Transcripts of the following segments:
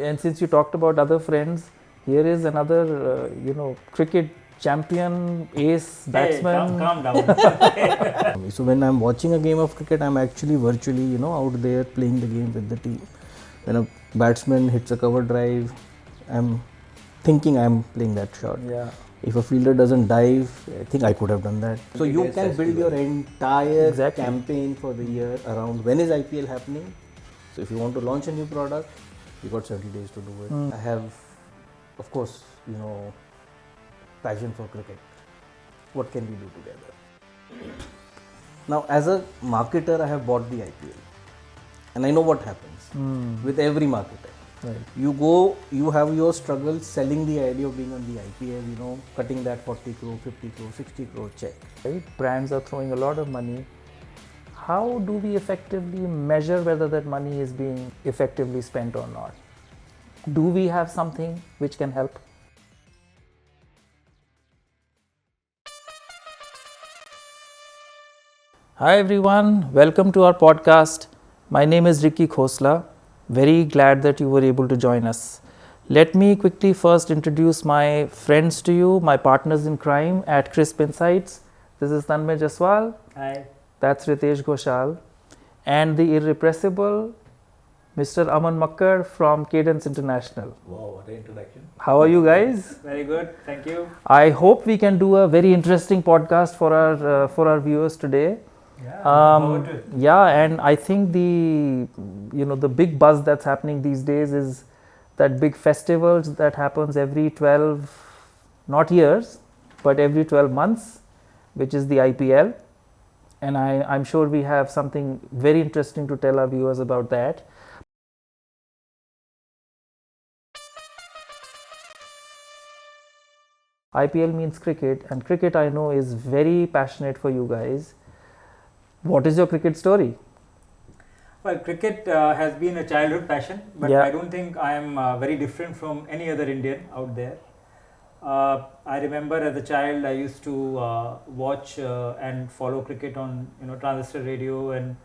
and since you talked about other friends, here is another, cricket champion, ace, batsman. Calm down. So when I'm watching a game of cricket, I'm actually virtually, out there playing the game with the team. When a batsman hits a cover drive, I'm thinking I'm playing that shot. Yeah. If a fielder doesn't dive, I think I could have done that. So you can build your entire campaign for the year around when is IPL happening. So if you want to launch a new product, you got 70 days to do it. I have, of course, passion for cricket. What can we do together? Now, as a marketer, I have bought the IPL, and I know what happens with every marketer. Right. You have your struggle selling the idea of being on the IPL, cutting that 40 crore, 50 crore, 60 crore check. Right? Brands are throwing a lot of money. How do we effectively measure whether that money is being effectively spent or not? Do we have something which can help? Hi everyone, welcome to our podcast. My name is Rickie Khosla. Very glad that you were able to join us. Let me quickly first introduce my friends to you, my partners in crime at Crisp Insights. This is Tanmay Jaswal. Hi. That's Ritesh Ghoshal. And the irrepressible Mr. Aman Makkar from Kadence International. Wow, what an introduction. How are you guys? Very good. Thank you. I hope we can do a very interesting podcast for our viewers today. Yeah, and I think the big buzz that's happening these days is that big festivals that happens every 12, not years, but every 12 months, which is the IPL. And I'm sure we have something very interesting to tell our viewers about that. IPL means cricket, and cricket I know is very passionate for you guys. What is your cricket story? Well, cricket has been a childhood passion, but Yeah. I don't think I am very different from any other Indian out there. I remember as a child I used to watch and follow cricket on transistor radio and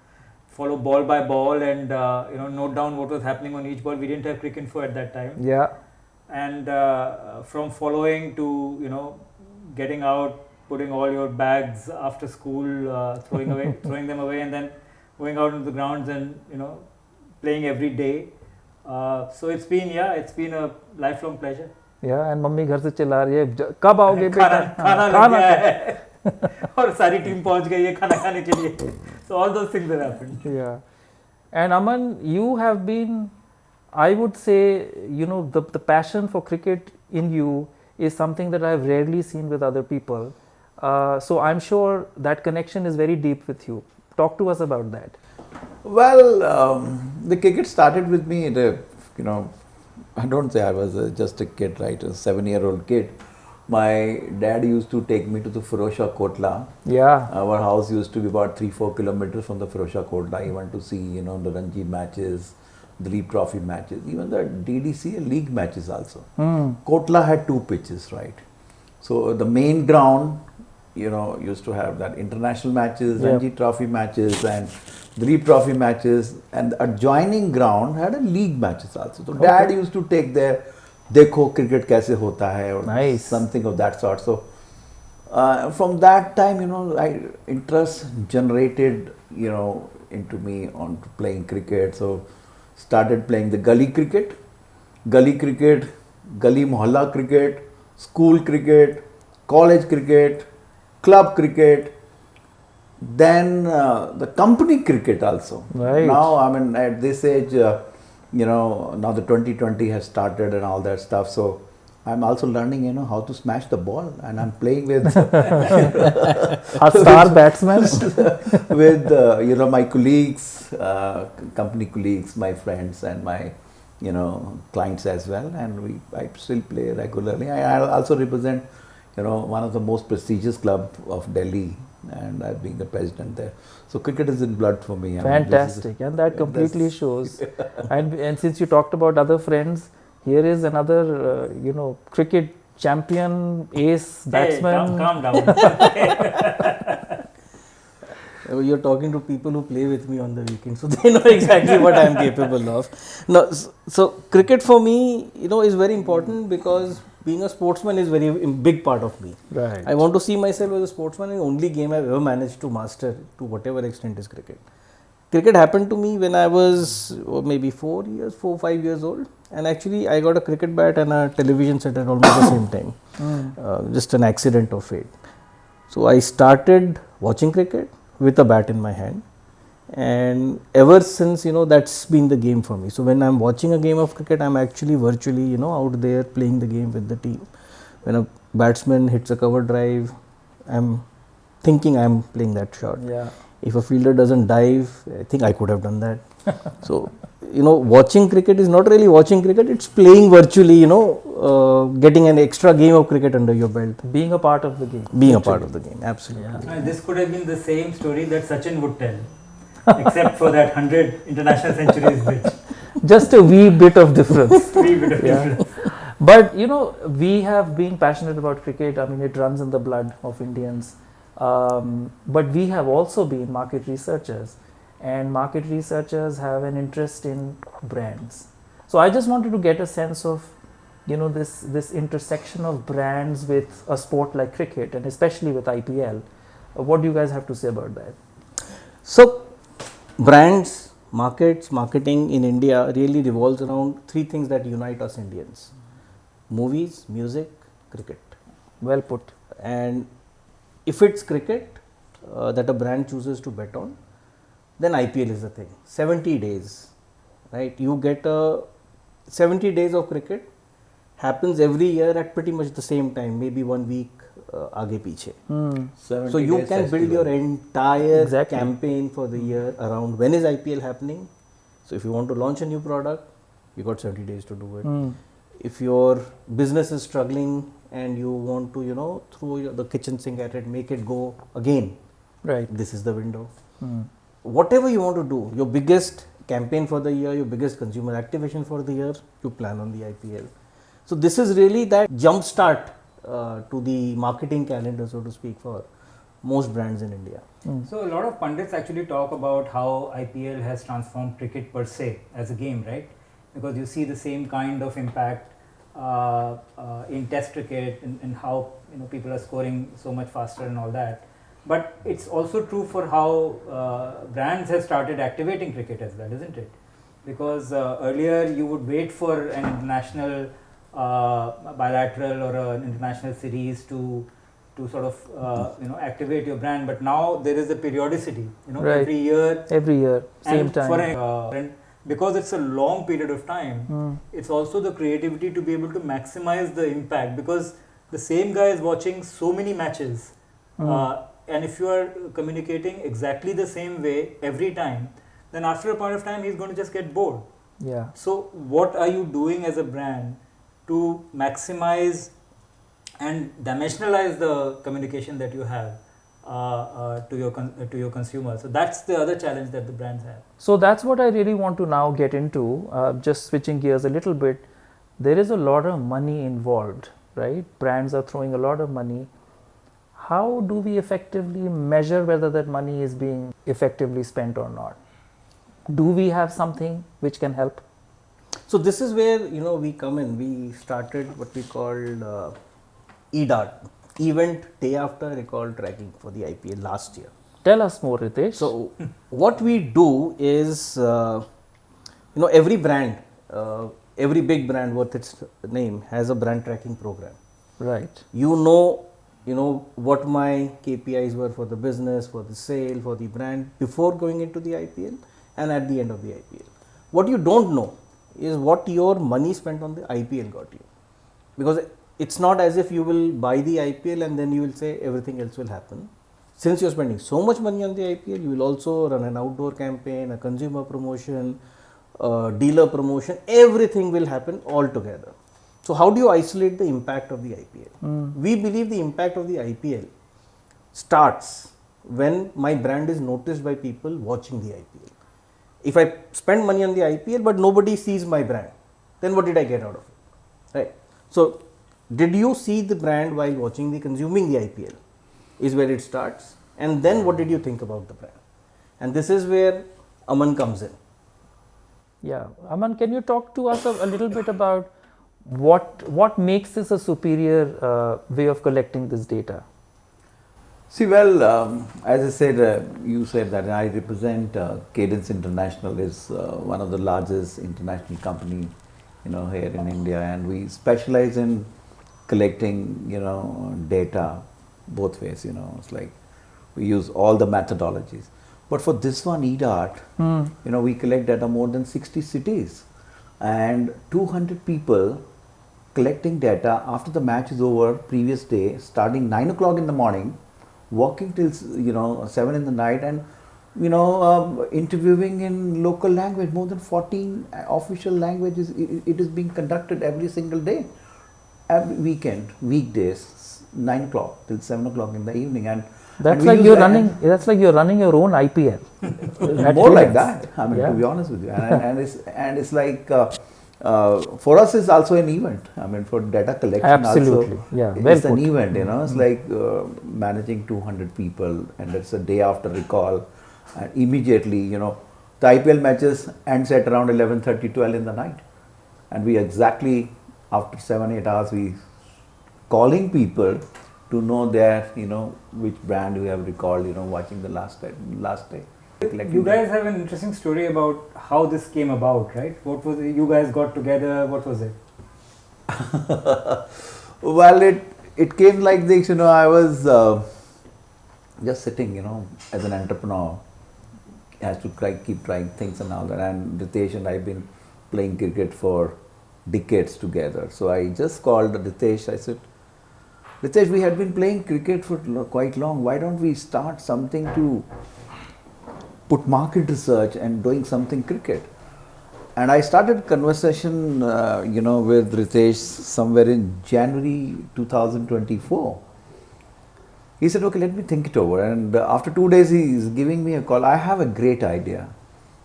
follow ball by ball and note down what was happening on each ball. We didn't have cricket info at that time. Yeah. And from following to getting out, putting all your bags after school, throwing them away, and then going out into the grounds and playing every day. So it's been a lifelong pleasure. Yeah, and mummy घर से चिल्ला रही है कब आओगे खाना लग गया है और सारी टीम पहुंच गई है खाना खाने के लिए. So all those things have happened. Yeah. And Aman, you have been, I would say, the passion for cricket in you is something that I've rarely seen with other people. So I'm sure that connection is very deep with you. Talk to us about that. Well, the cricket started with me I don't say I was just a kid, right? A 7-year-old kid. My dad used to take me to the Firozshah Kotla. Yeah. Our house used to be about 3-4 kilometers from the Firozshah Kotla. He went to see, the Ranji matches, the League Trophy matches, even the DDC league matches also. Kotla had 2 pitches, right? So the main ground, used to have that international matches, Ranji Trophy matches and the League Trophy matches, and the adjoining ground had a league matches also. So dad used to take there, dekho cricket kaise hota hai, or nice. Something of that sort. So from that time, interest generated, into me on playing cricket. So started playing the gully cricket, gully mohalla cricket, school cricket, college cricket, club cricket, then the company cricket also. Right. Now, at this age, now the 2020 has started and all that stuff. So I'm also learning, how to smash the ball, and I'm playing with A star batsman. with my colleagues, company colleagues, my friends, and my clients as well. And I still play regularly. I also represent one of the most prestigious club of Delhi, and I've been the president there. So cricket is in blood for me. Fantastic, and that completely shows. And since you talked about other friends, here is another cricket champion, ace, batsman. Calm down. You're talking to people who play with me on the weekend, so they know exactly what I'm capable of. No, so cricket for me, is very important because being a sportsman is very big part of me. Right. I want to see myself as a sportsman, and the only game I've ever managed to master to whatever extent is cricket. Cricket happened to me when I was maybe 4, 5 years old, and actually I got a cricket bat and a television set at almost the same time. Just an accident of fate. So I started watching cricket with a bat in my hand, and ever since, that's been the game for me. So when I'm watching a game of cricket, I'm actually virtually, out there playing the game with the team. When a batsman hits a cover drive, I'm thinking I'm playing that shot. Yeah. If a fielder doesn't dive, I think I could have done that. So, watching cricket is not really watching cricket, it's playing virtually, getting an extra game of cricket under your belt. Being a part of the game. Being a part of the game, absolutely. Yeah. This could have been the same story that Sachin would tell, except for that 100 international centuries bit. Just a wee bit of difference. Wee bit of Yeah. difference. But we have been passionate about cricket. I mean, it runs in the blood of Indians. But we have also been market researchers, and market researchers have an interest in brands. So I just wanted to get a sense of this intersection of brands with a sport like cricket, and especially with IPL. What do you guys have to say about that? So, brands, markets, marketing in India really revolves around 3 things that unite us Indians: movies, music, cricket. Well put. And if it's cricket that a brand chooses to bet on, then IPL is the thing. 70 days, right? You get 70 days of cricket, happens every year at pretty much the same time, maybe 1 week aage piche. 70 So you days can build festival. your entire Exactly. campaign for the year around when is IPL happening. So if you want to launch a new product, you got 70 days to do it. If your business is struggling and you want to throw the kitchen sink at it, make it go again, Right. this is the window. Whatever you want to do, your biggest campaign for the year, your biggest consumer activation for the year, you plan on the IPL. So this is really that jump start to the marketing calendar, so to speak, for most brands in India. So a lot of pundits actually talk about how IPL has transformed cricket per se as a game, right? Because you see the same kind of impact in test cricket and how people are scoring so much faster and all that. But it's also true for how brands have started activating cricket as well, isn't it? Because earlier you would wait for an international bilateral or an international series to sort of activate your brand, but now there is a periodicity, Right. every year, Same and time. for and because it's a long period of time, it's also the creativity to be able to maximize the impact, because the same guy is watching so many matches, and if you are communicating exactly the same way every time, then after a point of time he's going to just get bored. Yeah. So what are you doing as a brand to maximize and dimensionalize the communication that you have to your consumers? So that's the other challenge that the brands have. So that's what I really want to now get into. Just switching gears a little bit, there is a lot of money involved, right? Brands are throwing a lot of money. How do we effectively measure whether that money is being effectively spent or not? Do we have something which can help? So this is where we come in. We started what we called eDART, Event Day After Recall Tracking, for the IPL last year. Tell us more, Ritesh. So what we do is, every brand, every big brand worth its name has a brand tracking program. Right. You know what my KPIs were for the business, for the sale, for the brand before going into the IPL and at the end of the IPL. What you don't know is what your money spent on the IPL got you, because it's not as if you will buy the IPL and then you will say everything else will happen. Since you're spending so much money on the IPL, you will also run an outdoor campaign, a consumer promotion, dealer promotion, everything will happen all together. So how do you isolate the impact of the IPL? We believe the impact of the IPL starts when my brand is noticed by people watching the IPL. If I spend money on the IPL but nobody sees my brand, then what did I get out of it? Right. So did you see the brand while consuming the IPL is where it starts, and then what did you think about the brand? And this is where Aman comes in. Yeah, Aman, can you talk to us a little bit about what makes this a superior way of collecting this data? See, well, as I said, you said that I represent Kadence International is one of the largest international company, here in India, and we specialize in collecting, data both ways. It's like we use all the methodologies. But for this one, eDART, we collect data more than 60 cities and 200 people collecting data after the match is over previous day, starting 9 o'clock in the morning, working till 7 in the night, and interviewing in local language. More than 14 official languages. It is being conducted every single day, every weekend, weekdays, 9 o'clock till 7 o'clock in the evening, and that's like you're running. That's like you're running your own IPL. More like that. I mean, to be honest with you, and it's like for us it's also an event. I mean, for data collection, absolutely, also, yeah, it's an event. It's like managing 200 people, and it's a day after recall, and immediately, the IPL matches ends at around 11:30, 12 in the night, and we exactly after 7-8 hours we calling people to know their, which brand we have recalled, watching the last day. You guys have an interesting story about how this came about, right? What was it? You guys got together, what was it? Well, it came like this, I was just sitting, as an entrepreneur, has to keep trying things and all that, and Ritesh and I have been playing cricket for decades together. So I just called Ritesh, I said, Ritesh, we had been playing cricket for quite long. Why don't we start something to put market research and doing something cricket? And I started conversation, with Ritesh somewhere in January 2024. He said, okay, let me think it over. And after 2 days, he's giving me a call. I have a great idea.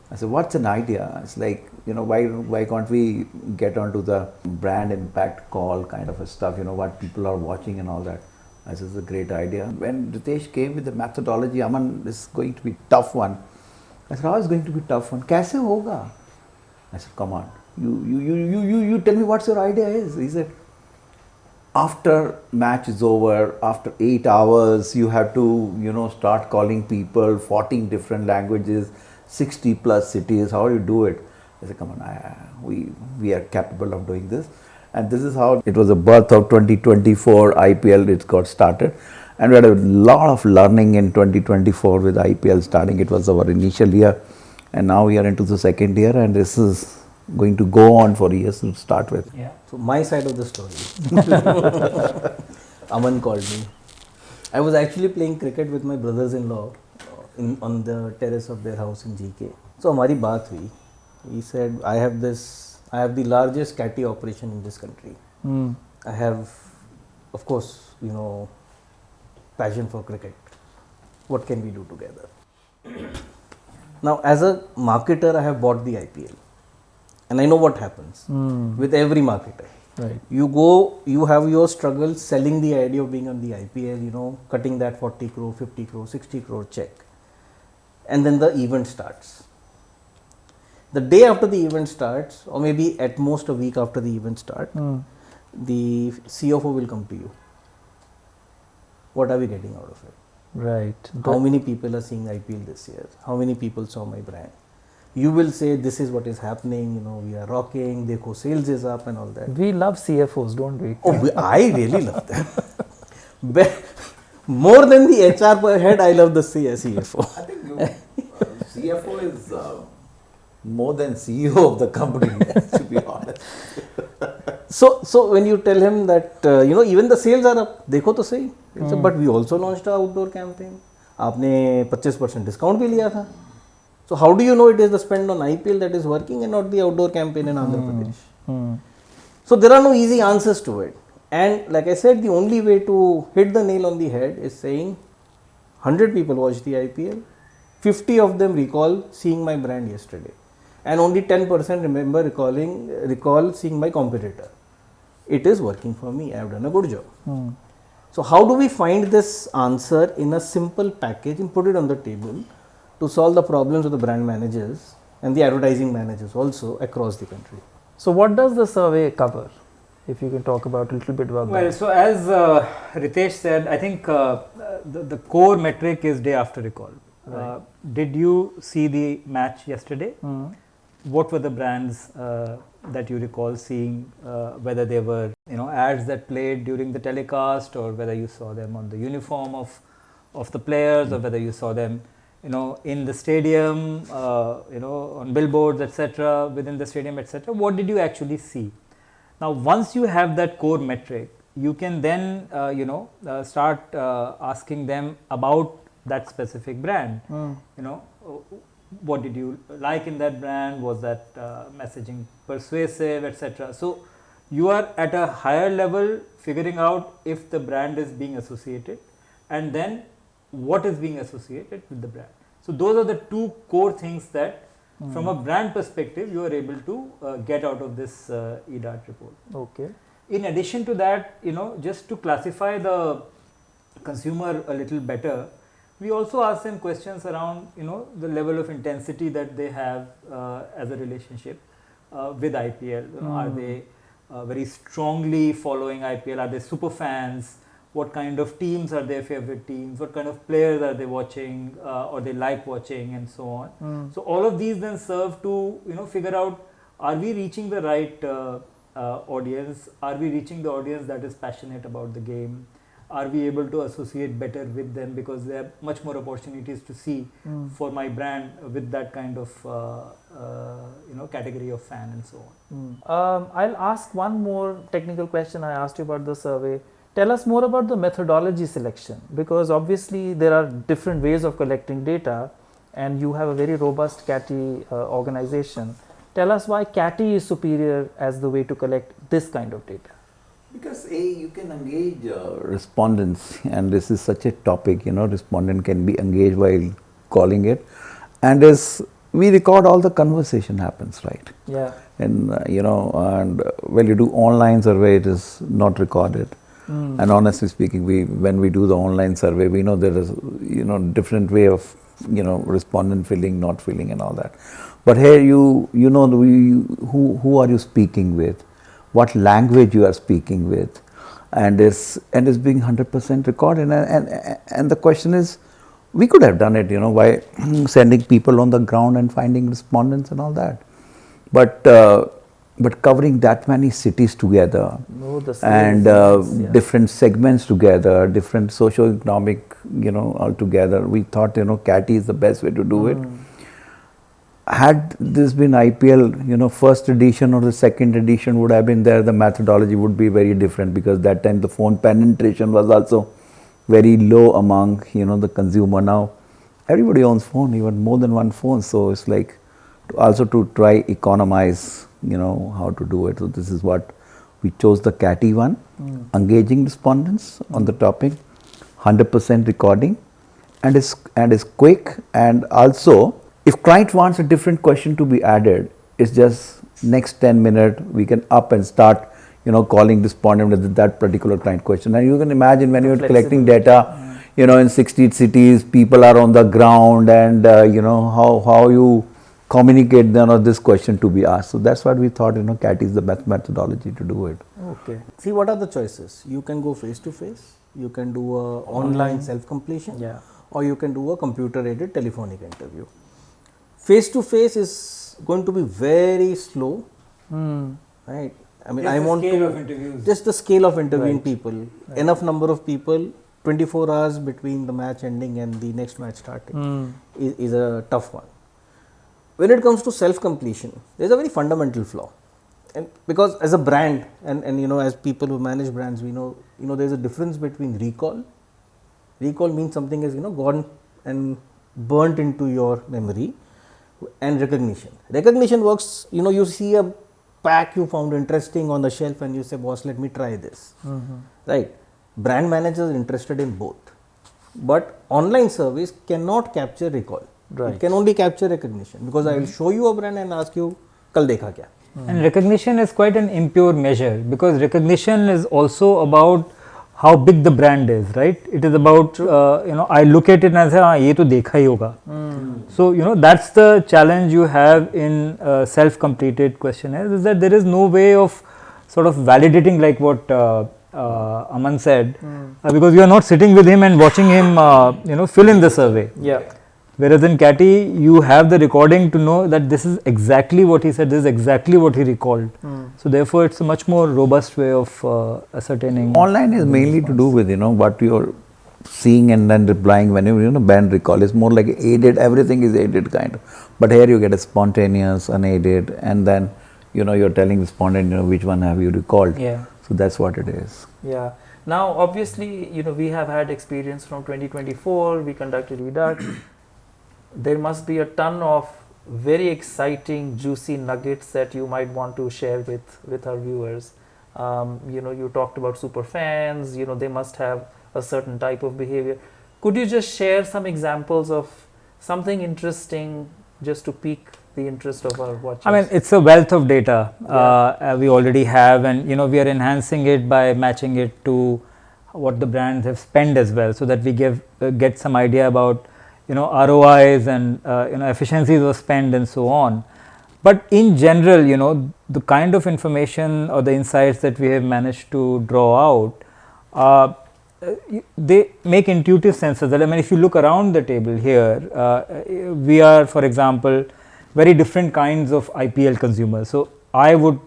I said, what's an idea? It's like, why can't we get onto the brand impact call kind of a stuff, what people are watching and all that. I said, it's a great idea. When Ritesh came with the methodology, Aman, this is going to be tough one. I said, how is going to be tough one? Kaise hoga? I said, come on, you tell me what's your idea is. He said, after match is over, after 8 hours, you have to, start calling people, 14 different languages, 60 plus cities. How do you do it? I said, come on, we are capable of doing this. And this is how it was the birth of 2024 IPL. It got started. And we had a lot of learning in 2024 with IPL starting. It was our initial year. And now we are into the second year. And this is going to go on for years to start with. Yeah. So my side of the story. Aman called me. I was actually playing cricket with my brothers-in-law on the terrace of their house in GK. So हमारी बात हुई. He said, I have the largest catty operation in this country. I have, of course, passion for cricket. What can we do together? Now, as a marketer, I have bought the IPL. And I know what happens with every marketer. Right. You have your struggle selling the idea of being on the IPL, cutting that 40 crore, 50 crore, 60 crore check. And then the event starts. The day after the event starts, or maybe at most a week after the event starts, the CFO will come to you. What are we getting out of it? Right. How many people are seeing IPL this year? How many people saw my brand? You will say, this is what is happening, we are rocking, dekho, sales is up and all that. We love CFOs, don't we? Oh, I really love them. More than the HR per head, I love the CFO. I think CFO is more than CEO of the company, to be honest. So when you tell him that, even the sales are up, dekho to sahi. But we also launched an outdoor campaign. आपने 25% discount भी लिया था. So how do you know it is the spend on IPL that is working and not the outdoor campaign in Andhra Pradesh? So there are no easy answers to it. And like I said, the only way to hit the nail on the head is saying 100 people watched the IPL, 50 of them recall seeing my brand yesterday, and only 10% recall seeing my competitor. It is working for me. I have done a good job. So how do we find this answer in a simple package and put it on the table to solve the problems of the brand managers and the advertising managers also across the country. So what does the survey cover? If you can talk about a little bit about Well, that. so as Ritesh said, I think the core metric is day after recall. Right. Did you see the match yesterday? Mm. What were the brands that you recall seeing, whether they were ads that played during the telecast, or whether you saw them on the uniform of the players, or whether you saw them in the stadium, on billboards, etc., within the stadium, etc. What did you actually see? Now, once you have that core metric, you can then start asking them about that specific brand. What did you like in that brand? Was that messaging persuasive, etc.? So you are at a higher level figuring out if the brand is being associated, and then what is being associated with the brand. So those are the two core things that from a brand perspective you are able to get out of this eDART report. Okay. In addition to that, just to classify the consumer a little better, we also ask them questions around the level of intensity that they have as a relationship with IPL. Are they very strongly following IPL? Are they super fans? What kind of teams are their favorite teams? What kind of players are they watching or they like watching, and so on. So all of these then serve to figure out, are we reaching the right audience? Are we reaching the audience that is passionate about the game? Are we able to associate better with them, because there are much more opportunities to see for my brand with that kind of category of fan, and so on. I'll ask one more technical question I asked you about the survey. Tell us more about the methodology selection, because obviously there are different ways of collecting data, and you have a very robust CATI organization. Tell us why CATI is superior as the way to collect this kind of data. Because you can engage respondents, and this is such a topic, respondent can be engaged while calling it, and as we record all the conversation happens, right? Yeah. And and when you do online survey, it is not recorded. And honestly speaking, when we do the online survey, we know there is different way of respondent filling, not filling, and all that. But here who are you speaking with, what language you are speaking with, and is being 100% recorded. And the question is, we could have done it, by sending people on the ground and finding respondents and all that. But covering that many cities together, and different segments together, different socio-economic, all together, we thought, CATI is the best way to do it. Had this been IPL, first edition or the second edition would have been there, the methodology would be very different, because that time the phone penetration was also very low among, the consumer. Now everybody owns phone, even more than one phone. So it's like also to try economize, how to do it. So this is what we chose, the CATI one, engaging respondents on the topic, 100% recording, and is quick. And also, if client wants a different question to be added, it's just next 10 minutes we can up and start, calling respondent with that particular client question. And you can imagine when you're collecting data, in 60 cities, people are on the ground, and how you communicate then this question to be asked. So that's what we thought, CATI is the best methodology to do it. Okay. See, what are the choices? You can go face to face, you can do a online self-completion, or you can do a computer-aided telephonic interview. Face to face is going to be very slow, right? I mean, I want to just the scale of interviewing people, enough number of people, 24 hours between the match ending and the next match starting is a tough one. When it comes to self-completion, there is a very fundamental flaw, and because as a brand and as people who manage brands, we know there is a difference between recall. Recall means something has gone and burnt into your memory, and recognition. Recognition works. You see a pack you found interesting on the shelf, and you say, "Boss, let me try this." Right? Brand managers are interested in both, but online service cannot capture recall. Right. It can only capture recognition, because I will show you a brand and ask you, "Kal dekha kya?" And recognition is quite an impure measure, because recognition is also about how big the brand is, right? It is about I look at it and say, ye to dekha hi hoga. So that's the challenge you have in self-completed questionnaires, is that there is no way of sort of validating, like what Aman said, because you are not sitting with him and watching him fill in the survey. Yeah. Whereas in Catty, you have the recording to know that this is exactly what he said, this is exactly what he recalled. So therefore, it's a much more robust way of ascertaining. Online is mainly to do with what you're seeing and then replying whenever band recall. It's more like aided. Everything is aided kind of. But here you get a spontaneous, unaided, and then you're telling the respondent which one have you recalled. Yeah. So that's what it is. Yeah. Now, obviously, we have had experience from 2024. We conducted eDART. There must be a ton of very exciting, juicy nuggets that you might want to share with our viewers. You talked about super fans. They must have a certain type of behavior. Could you just share some examples of something interesting, just to pique the interest of our watchers? I mean, it's a wealth of data we already have, and we are enhancing it by matching it to what the brands have spent as well, so that we get some idea about ROIs and efficiencies of spend and so on. But in general, the kind of information or the insights that we have managed to draw out, they make intuitive sense. I mean, if you look around the table here, we are, for example, very different kinds of IPL consumers. So I would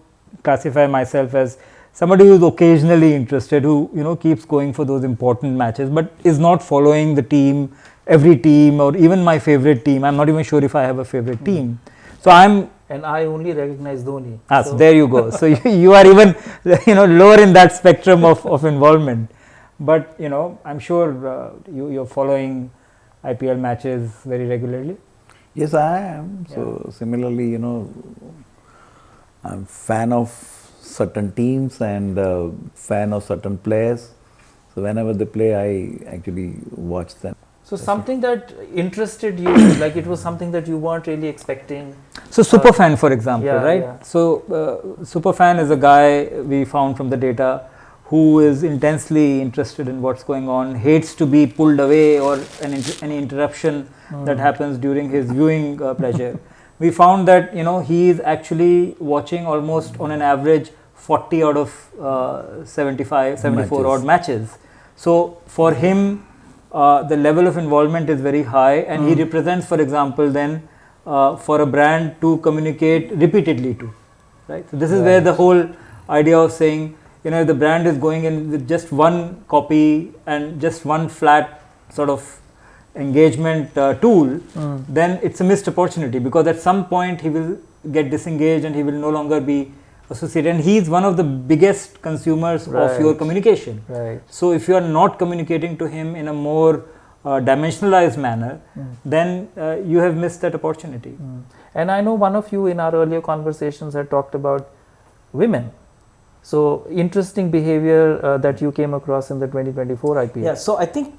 classify myself as somebody who is occasionally interested, who keeps going for those important matches, but is not following the team, every team, or even my favorite team. I'm not even sure if I have a favorite team. So and I only recognize Dhoni. So there you go. So you are even lower in that spectrum of involvement. But I'm sure you're following IPL matches very regularly. Yes, I am. So similarly, I'm fan of certain teams and fan of certain players. So whenever they play, I actually watch them. So something that interested you, like it was something that you weren't really expecting. So Superfan, for example, right? Yeah. So Superfan is a guy we found from the data who is intensely interested in what's going on, hates to be pulled away or any interruption that happens during his viewing pleasure. We found that he is actually watching almost on an average 40 out of 74 odd matches. So for him, the level of involvement is very high, and he represents, for example, then for a brand to communicate repeatedly to, right? So this is where the whole idea of saying, if the brand is going in with just one copy and just one flat sort of engagement tool, then it's a missed opportunity, because at some point he will get disengaged and he will no longer be associated, and he is one of the biggest consumers of your communication. Right. So if you are not communicating to him in a more dimensionalized manner, then you have missed that opportunity. And I know one of you in our earlier conversations had talked about women. So interesting behavior that you came across in the 2024 IPL. Yeah, so I think,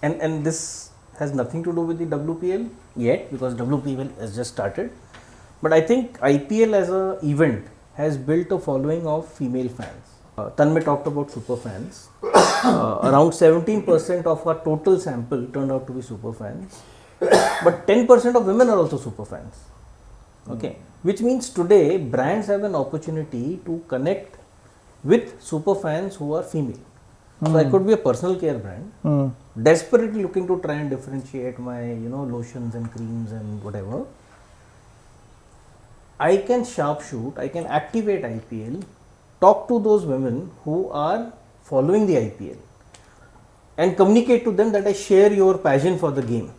and this has nothing to do with the WPL yet, because WPL has just started. But I think IPL as an event has built a following of female fans. Tanmay talked about super fans. Around 17% of our total sample turned out to be super fans. But 10% of women are also super fans. Okay, which means today brands have an opportunity to connect with super fans who are female. So I could be a personal care brand, desperately looking to try and differentiate my lotions and creams and whatever. I can sharpshoot, I can activate IPL, talk to those women who are following the IPL and communicate to them that I share your passion for the game.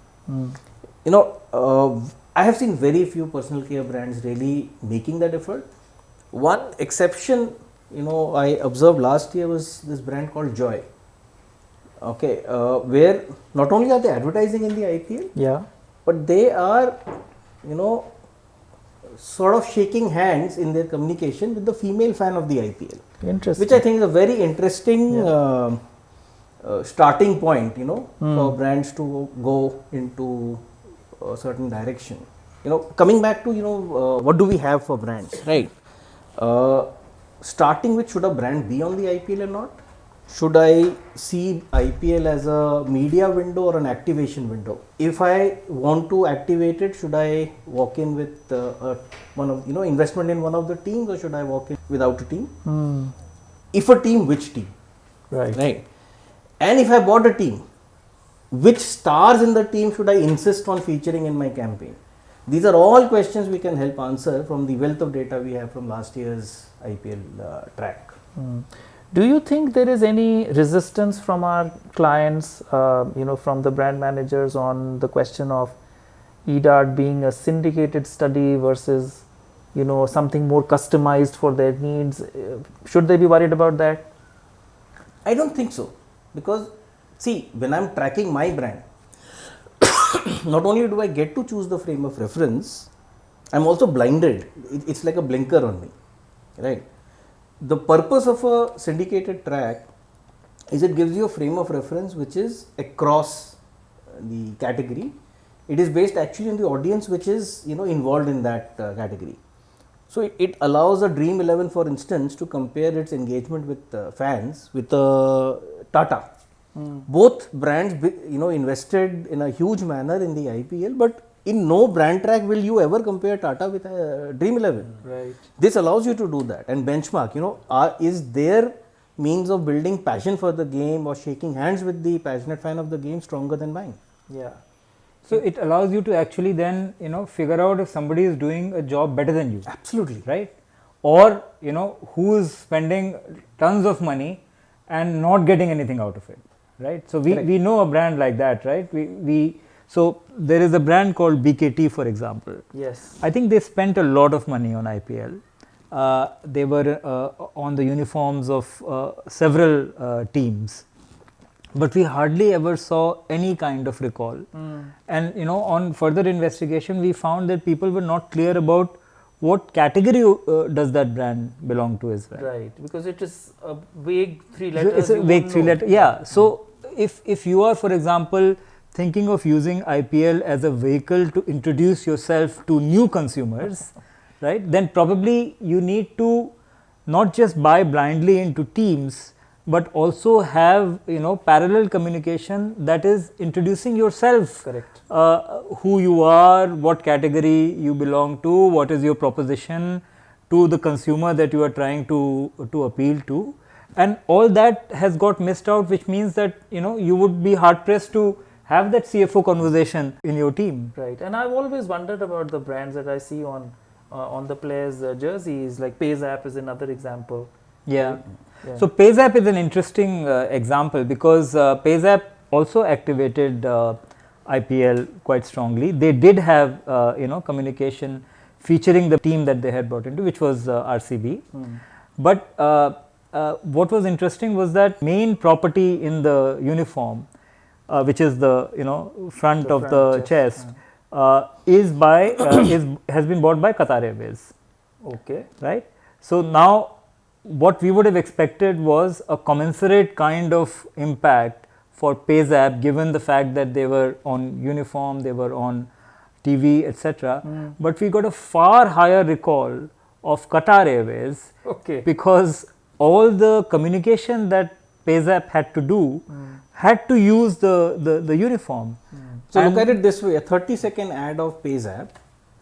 I have seen very few personal care brands really making that effort. One exception, I observed last year was this brand called Joy. Okay, where not only are they advertising in the IPL, but they are, sort of shaking hands in their communication with the female fan of the IPL. Interesting. Which I think is a very interesting starting point, for brands to go into a certain direction. Coming back to, what do we have for brands, right? Starting with, should a brand be on the IPL or not? should I see IPL as a media window or an activation window? If I want to activate it, should I walk in with one of investment in one of the teams, or should I walk in without a team? If a team, which team? Right. And if I bought a team, which stars in the team should I insist on featuring in my campaign? These are all questions we can help answer from the wealth of data we have from last year's IPL track. Do you think there is any resistance from our clients, from the brand managers on the question of eDART being a syndicated study versus, something more customized for their needs? Should they be worried about that? I don't think so, because see, when I'm tracking my brand, not only do I get to choose the frame of reference, I'm also blinded. It's like a blinker on me, right? The purpose of a syndicated track is it gives you a frame of reference which is across the category. It is based actually on the audience which is involved in that category. So it allows a Dream 11, for instance, to compare its engagement with fans with Tata. Both brands invested in a huge manner in the IPL, but in no brand track will you ever compare Tata with Dream 11. Right. This allows you to do that and benchmark. Is their means of building passion for the game or shaking hands with the passionate fan of the game stronger than mine? Yeah. So it allows you to actually then figure out if somebody is doing a job better than you. Absolutely. Right? Or who is spending tons of money and not getting anything out of it. Right? So we know a brand like that, right? So there is a brand called BKT, for example. Yes. I think they spent a lot of money on IPL. They were on the uniforms of several teams, but we hardly ever saw any kind of recall. And on further investigation, we found that people were not clear about what category does that brand belong to as well. Right, because it is a vague 3 letters. It's a vague 3 letter. Yeah. So if you are, for example, thinking of using IPL as a vehicle to introduce yourself to new consumers, right, then probably you need to not just buy blindly into teams, but also have parallel communication that is introducing yourself. Correct. Who you are, what category you belong to, what is your proposition to the consumer that you are trying to appeal to, and all that has got missed out, which means that you would be hard pressed to have that CFO conversation in your team. Right, and I've always wondered about the brands that I see on the players' jerseys, like PayZapp is another example. Yeah. So PayZapp is an interesting example because PayZapp also activated IPL quite strongly. They did have communication featuring the team that they had brought into, which was RCB. But what was interesting was that main property in the uniform, which is the front of the chest, has been bought by Qatar Airways. Okay. Right. So now, what we would have expected was a commensurate kind of impact for PayZapp, given the fact that they were on uniform, they were on TV, etc. But we got a far higher recall of Qatar Airways, because all the communication that PayZapp had to do had to use the uniform. So look at it this way: a 30-second ad of PayZapp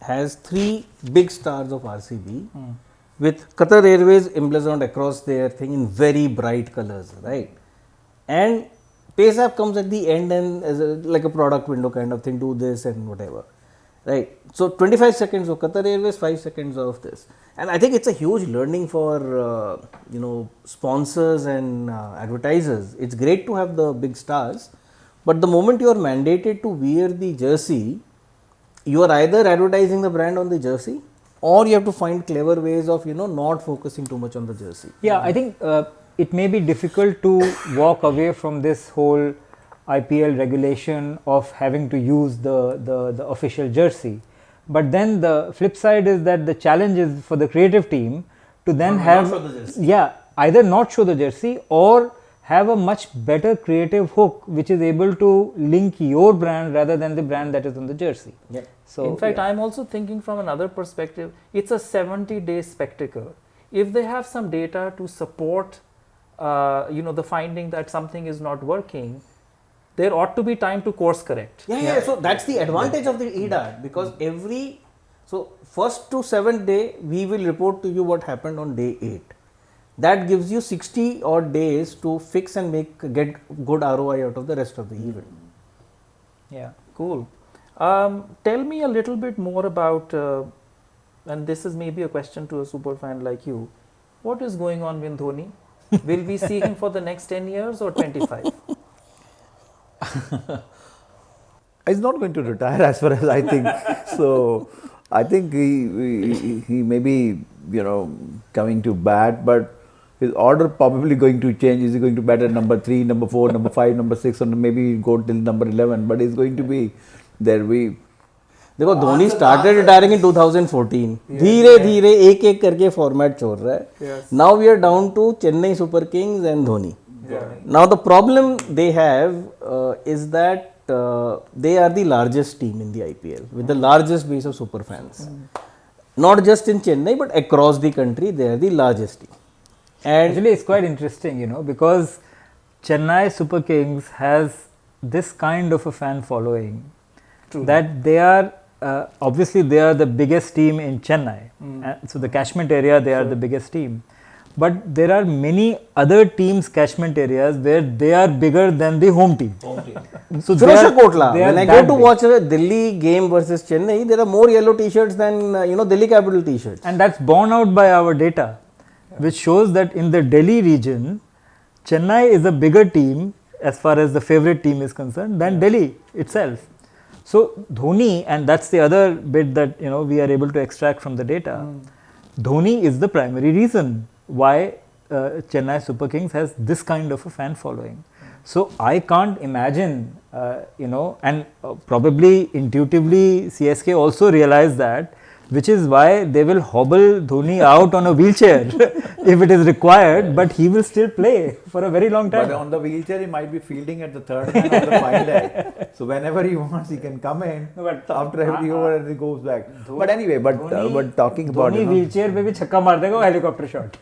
has 3 big stars of RCB. With Qatar Airways emblazoned across their thing in very bright colors, right? And PayZapp comes at the end and as like a product window kind of thing, do this and whatever, right? So 25 seconds of Qatar Airways, 5 seconds of this, and I think it's a huge learning for sponsors and advertisers. It's great to have the big stars, but the moment you are mandated to wear the jersey, you are either advertising the brand on the jersey, or you have to find clever ways of not focusing too much on the jersey. Yeah, I think it may be difficult to walk away from this whole IPL regulation of having to use the official jersey, but then the flip side is that the challenge is for the creative team to then either not show the jersey or have a much better creative hook which is able to link your brand rather than the brand that is on the jersey. Yeah. So in fact, I'm also thinking from another perspective, it's a 70-day spectacle. If they have some data to support the finding that something is not working, there ought to be time to course correct. Yeah. So that's the advantage of the eDART, because first to 7th day we will report to you what happened on day 8. That gives you 60 odd days to fix and get good ROI out of the rest of the event. Yeah, cool. Tell me a little bit more about, and this is maybe a question to a super fan like you, what is going on with Dhoni? Will we see him for the next 10 years or 25? He's not going to retire as far as I think. So I think he may be, coming to bat, but his order probably going to change. Is he going to bat at number 3, number 4, number 5, number 6, or maybe go till number 11? But he's going to be there. देखो Dhoni started retiring in 2014. धीरे धीरे एक करके format छोड़ रहा है. Now we are down to Chennai Super Kings and Dhoni. Now the problem they have is that they are the largest team in the IPL with the largest base of super fans. Not just in Chennai but across the country, they are the largest team. And actually, it's quite interesting, because Chennai Super Kings has this kind of a fan following. True. That they are obviously they are the biggest team in Chennai. So the catchment area, they are the biggest team. But there are many other teams' catchment areas where they are bigger than the home team. So Kotla, when I go to watch a Delhi game versus Chennai, there are more yellow t-shirts than Delhi Capital t-shirts. And that's borne out by our data, which shows that in the Delhi region, Chennai is a bigger team as far as the favorite team is concerned than Delhi itself. So Dhoni, and that's the other bit that we are able to extract from the data. Dhoni is the primary reason why Chennai Super Kings has this kind of a fan following. So I can't imagine, and probably intuitively CSK also realize that, which is why they will hobble Dhoni out on a wheelchair if it is required, but he will still play for a very long time. But on the wheelchair, he might be fielding at the 3rd man or the 5th day. So whenever he wants, he can come in. No, but after every over, and he goes back. But anyway, but talking about Dhoni wheelchair पे भी छक्का मार देगा helicopter shot.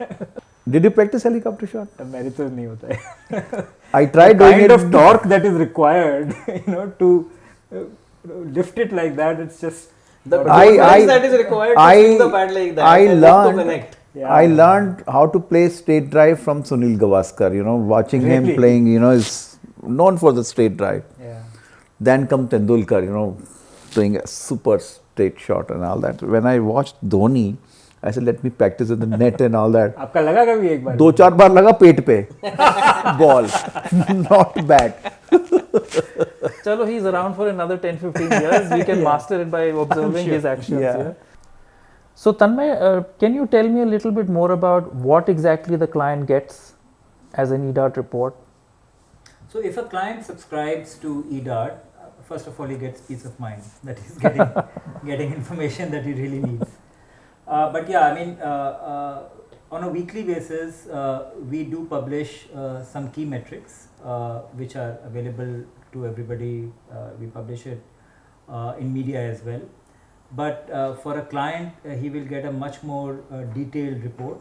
Did you practice helicopter shot? मेरी तो नहीं होता है. I tried doing it. The kind of torque that is required, to lift it like that, it's just. The that is required to swing the bat like that. I learned how to play straight drive from Sunil Gavaskar. Watching him playing, is known for the straight drive. Yeah. Then come Tendulkar, playing a super straight shot and all that. When I watched Dhoni, I said, let me practice in the net and all that. आपका लगा कभी एक बार? 2-4 बार लगा पेट पे. Ball, not bat. Chalo, he's around for another 10-15 years. We can master it by observing his actions. Yeah. So Tanmay, can you tell me a little bit more about what exactly the client gets as an eDART report? So if a client subscribes to eDART, first of all he gets peace of mind that he's getting information that he really needs. But yeah, I mean, on a weekly basis, we do publish some key metrics which are available to everybody. We publish it in media as well. But for a client, he will get a much more detailed report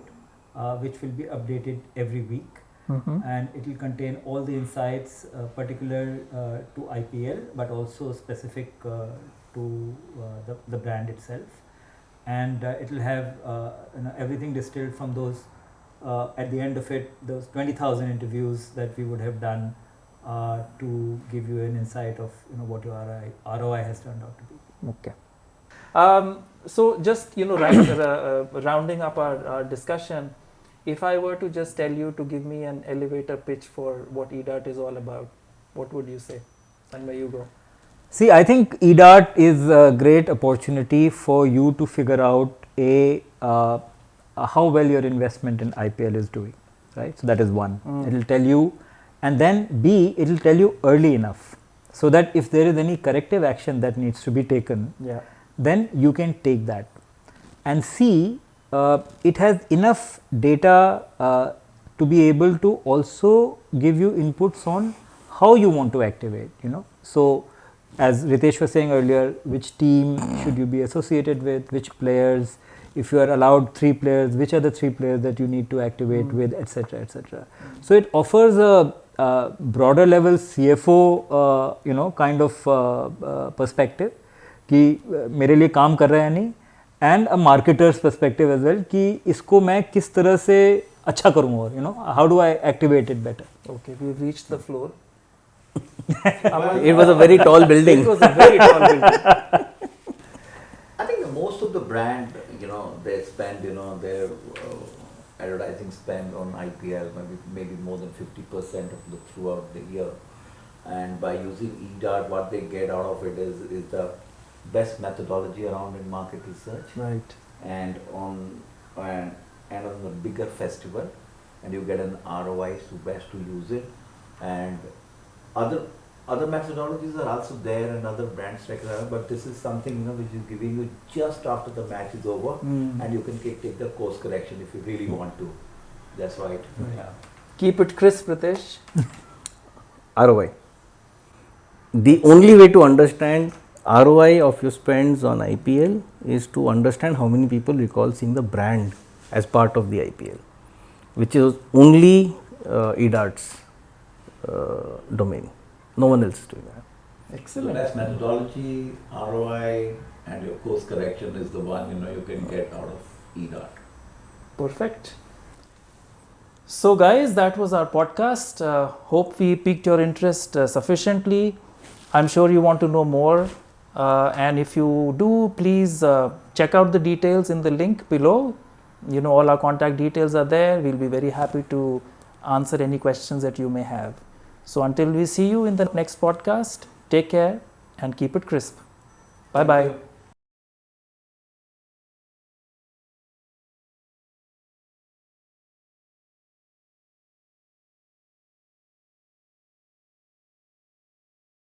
which will be updated every week. And it will contain all the insights particular to IPL, but also specific to the brand itself. And it will have everything distilled from those, at the end of it, those 20,000 interviews that we would have done to give you an insight of what your ROI has turned out to be. Okay. So just rounding up our discussion, if I were to just tell you to give me an elevator pitch for what eDART is all about, what would you say? Tanmay, you go. See, I think eDART is a great opportunity for you to figure out how well your investment in IPL is doing, right? So that is one. It will tell you, and then B, it will tell you early enough so that if there is any corrective action that needs to be taken, then you can take that. And C, it has enough data to be able to also give you inputs on how you want to activate, So as Ritesh was saying earlier, which team should you be associated with, which players, if you are allowed 3 players, which are the 3 players that you need to activate with, etc., etc. So it offers a broader level CFO, kind of perspective कि मेरे लिए काम कर रहा है या नहीं, and a marketer's perspective as well कि इसको मैं किस तरह से अच्छा करूँ और how do I activate it better. Okay, we've reached the floor. It was a very tall building. It was a very tall building. I think most of the brand, they spend, their advertising spend on IPL maybe more than 50% throughout the year. And by using eDART, what they get out of it is the best methodology around in market research. Right. And on the bigger festival, and you get an ROI, so best to use it. And other methodologies are also there and other brands like that, but this is something which is giving you just after the match is over, and you can take the course correction if you really want to. That's right. Yeah. Keep it crisp, Ritesh. ROI. The only way to understand ROI of your spends on IPL is to understand how many people recall seeing the brand as part of the IPL, which is only eDART's domain. No one else is doing that. Excellent. So that's methodology, ROI, and your course correction is the one you can get out of eDART. Perfect. So guys, that was our podcast. Hope we piqued your interest sufficiently. I'm sure you want to know more. And if you do, please check out the details in the link below. All our contact details are there. We'll be very happy to answer any questions that you may have. So until we see you in the next podcast, take care and keep it crisp. Bye-bye.